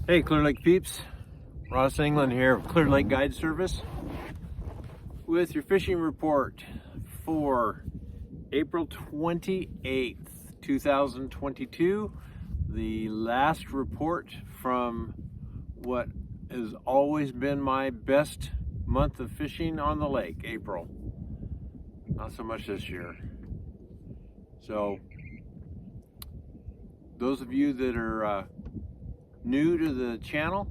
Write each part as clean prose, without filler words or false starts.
Hey Clear Lake peeps, Ross England here of Clear Lake Guide Service with your fishing report for April 28th, 2022. The last report from what has always been my best month of fishing on the lake, April. Not so much this year. So those of you that are new to the channel,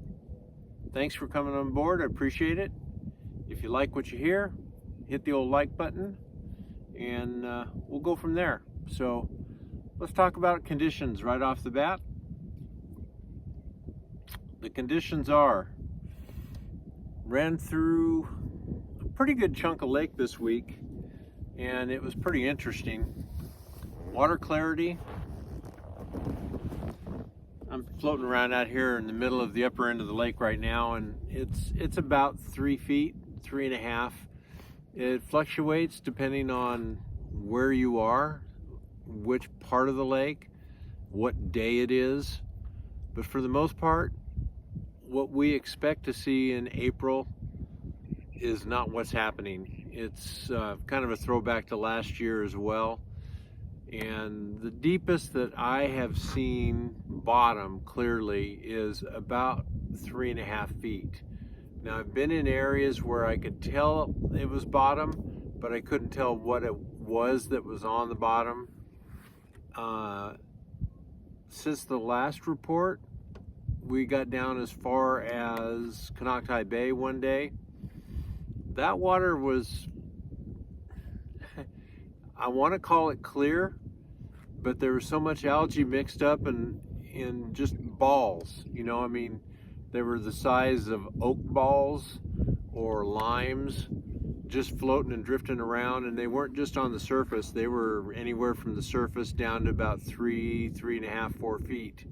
thanks for coming on board. I appreciate it. If you like what you hear, hit the old like button and we'll go from there. So let's talk about conditions right off the bat. The conditions are, ran through a pretty good chunk of lake this week and it was pretty interesting. Water clarity, I'm floating around out here in the middle of the upper end of the lake right now, and it's about 3 feet, 3.5. It fluctuates depending on where you are, which part of the lake, what day it is. But for the most part, what we expect to see in April is not what's happening. It's kind of a throwback to last year as well. And the deepest that I have seen bottom clearly is about 3.5 feet. Now I've been in areas where I could tell it was bottom, but I couldn't tell what it was that was on the bottom. Since the last report, we got down as far as Konocti Bay one day. That water was, I want to call it clear, but there was so much algae mixed up in just balls. You know, I mean, they were the size of oak balls or limes just floating and drifting around, and they weren't just on the surface. They were anywhere from the surface down to about 3.5, 4 feet.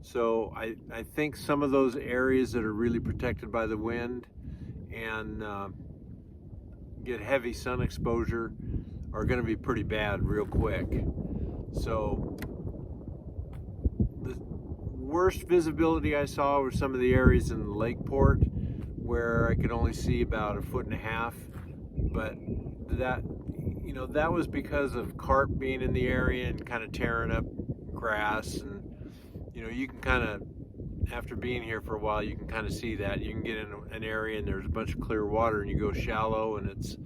So I think some of those areas that are really protected by the wind and get heavy sun exposure are going to be pretty bad real quick. So the worst visibility I saw were some of the areas in the lake port where I could only see about 1.5 feet, but that, you know, that was because of carp being in the area and kind of tearing up grass. And you know, you can kind of, after being here for a while, you can kind of see that. You can get in an area and there's a bunch of clear water and you go shallow and it's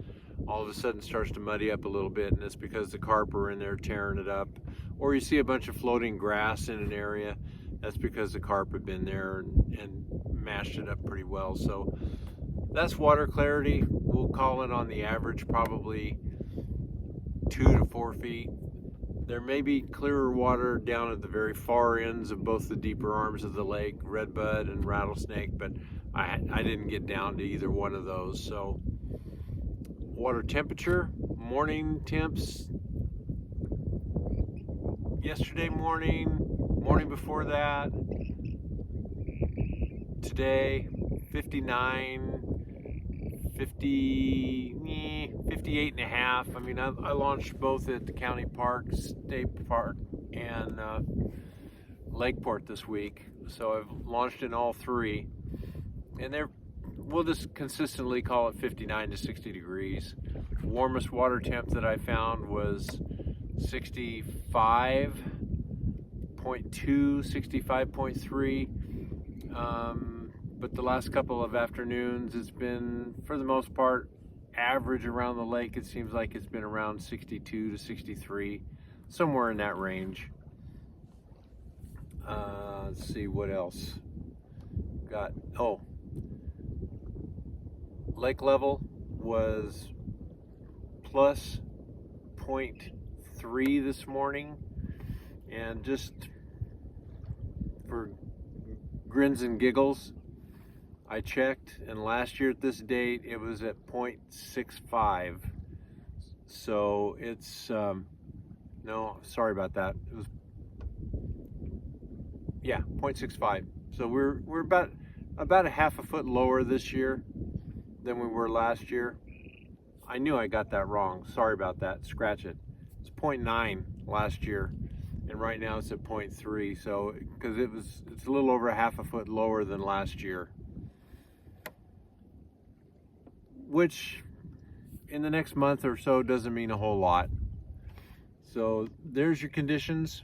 all of a sudden starts to muddy up a little bit, and it's because the carp are in there tearing it up. Or you see a bunch of floating grass in an area, that's because the carp have been there and mashed it up pretty well. So that's water clarity. We'll call it on the average probably 2 to 4 feet. There may be clearer water down at the very far ends of both the deeper arms of the lake, redbud and rattlesnake, but I didn't get down to either one of those. So water temperature, morning temps, yesterday morning, morning before that, today, 59, 50, 58.5. I mean, I launched both at the county park, state park, and Lakeport this week. So I've launched in all three, and we'll just consistently call it 59 to 60 degrees. The warmest water temp that I found was 65.2, 65.3. But the last couple of afternoons, it's been, for the most part, average around the lake. It seems like it's been around 62 to 63, somewhere in that range. Let's see what else. Got, lake level was plus 0.3 this morning, and just for grins and giggles, I checked, and last year at this date it was at 0.65. So it's no, sorry about that. It was, yeah, 0.65. So we're about a 1/2 foot lower this year than we were last year. I knew I got that wrong. Sorry about that. Scratch it. It's 0.9 last year, and right now it's at 0.3. So because it's a little over half a foot lower than last year, which in the next month or so doesn't mean a whole lot. So there's your conditions.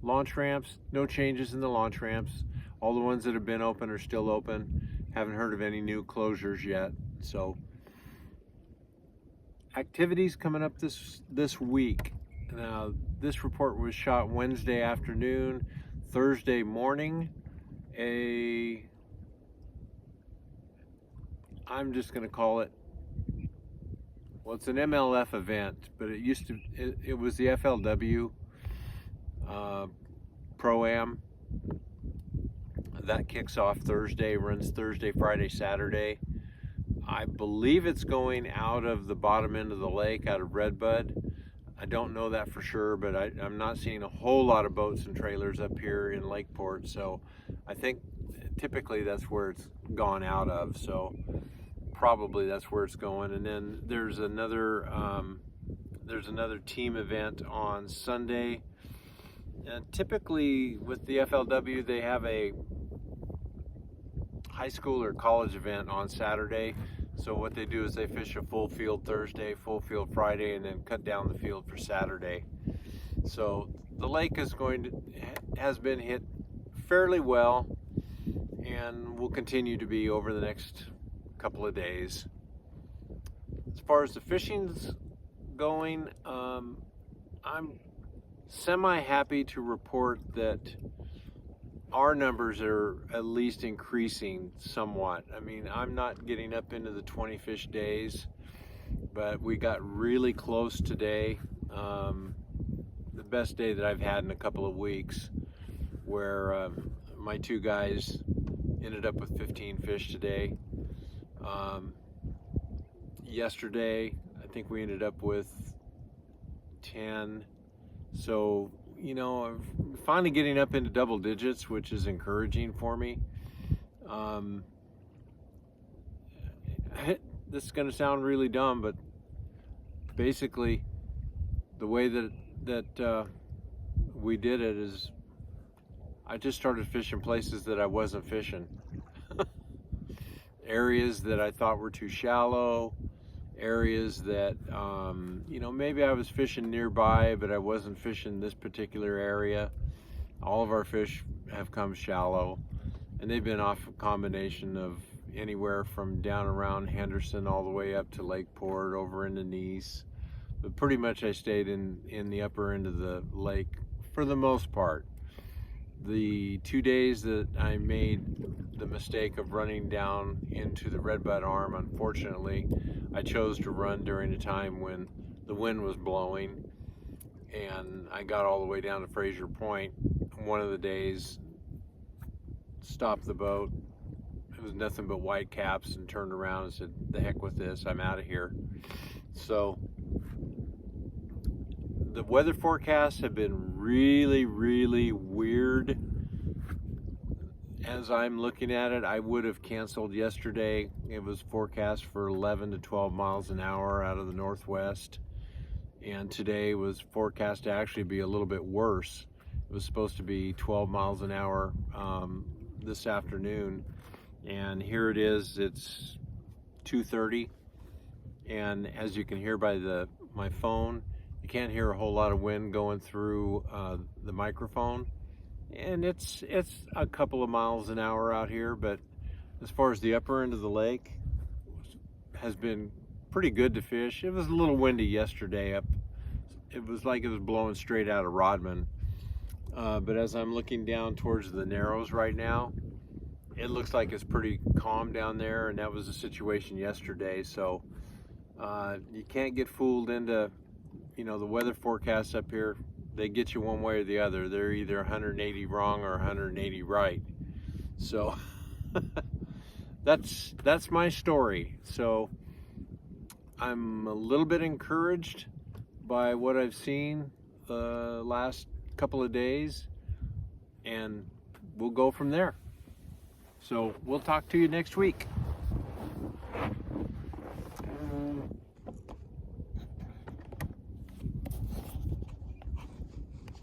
Launch ramps, no changes in the launch ramps. All the ones that have been open are still open. Haven't heard of any new closures yet. So activities coming up this week. Now this report was shot Wednesday afternoon, Thursday morning. I'm just going to call it, well, it's an MLF event, but it was the FLW Pro-Am. That kicks off Thursday, runs Thursday, Friday, Saturday. I believe it's going out of the bottom end of the lake, out of Redbud. I don't know that for sure, but I'm not seeing a whole lot of boats and trailers up here in Lakeport, so I think typically that's where it's gone out of, so probably that's where it's going. And then there's another team event on Sunday. And typically with the FLW, they have a high school or college event on Saturday. So what they do is they fish a full field Thursday, full field Friday, and then cut down the field for Saturday. So the lake has been hit fairly well, and will continue to be over the next couple of days. As far as the fishing's going, I'm semi-happy to report that our numbers are at least increasing somewhat. I mean, I'm not getting up into the 20 fish days, but we got really close today. The best day that I've had in a couple of weeks, where my two guys ended up with 15 fish today. Yesterday, I think we ended up with 10. So, you know, I'm finally getting up into double digits, which is encouraging for me. This is going to sound really dumb, but basically the way that we did it is I just started fishing places that I wasn't fishing. Areas that I thought were too shallow, areas that, you know, maybe I was fishing nearby, but I wasn't fishing this particular area. All of our fish have come shallow, and they've been off a combination of anywhere from down around Henderson all the way up to Lakeport, over into Nice. But pretty much I stayed in the upper end of the lake for the most part. The 2 days that I made the mistake of running down into the Redbud Arm, unfortunately, I chose to run during a time when the wind was blowing, and I got all the way down to Fraser Point. One of the days, stopped the boat. It was nothing but white caps, and turned around and said, the heck with this, I'm out of here. So the weather forecasts have been really, really weird. As I'm looking at it, I would have canceled yesterday. It was forecast for 11 to 12 miles an hour out of the northwest. And today was forecast to actually be a little bit worse. It was supposed to be 12 miles an hour this afternoon. And here it is, it's 2:30. And as you can hear by my phone, you can't hear a whole lot of wind going through the microphone. And it's a couple of miles an hour out here, but as far as the upper end of the lake, has been pretty good to fish. It was a little windy yesterday up. It was like it was blowing straight out of Rodman. But as I'm looking down towards the Narrows right now, it looks like it's pretty calm down there, and that was the situation yesterday. So you can't get fooled into, you know, the weather forecasts up here. They get you one way or the other. They're either 180 wrong or 180 right. So that's my story. So I'm a little bit encouraged by what I've seen the last couple of days, and we'll go from there. So we'll talk to you next week.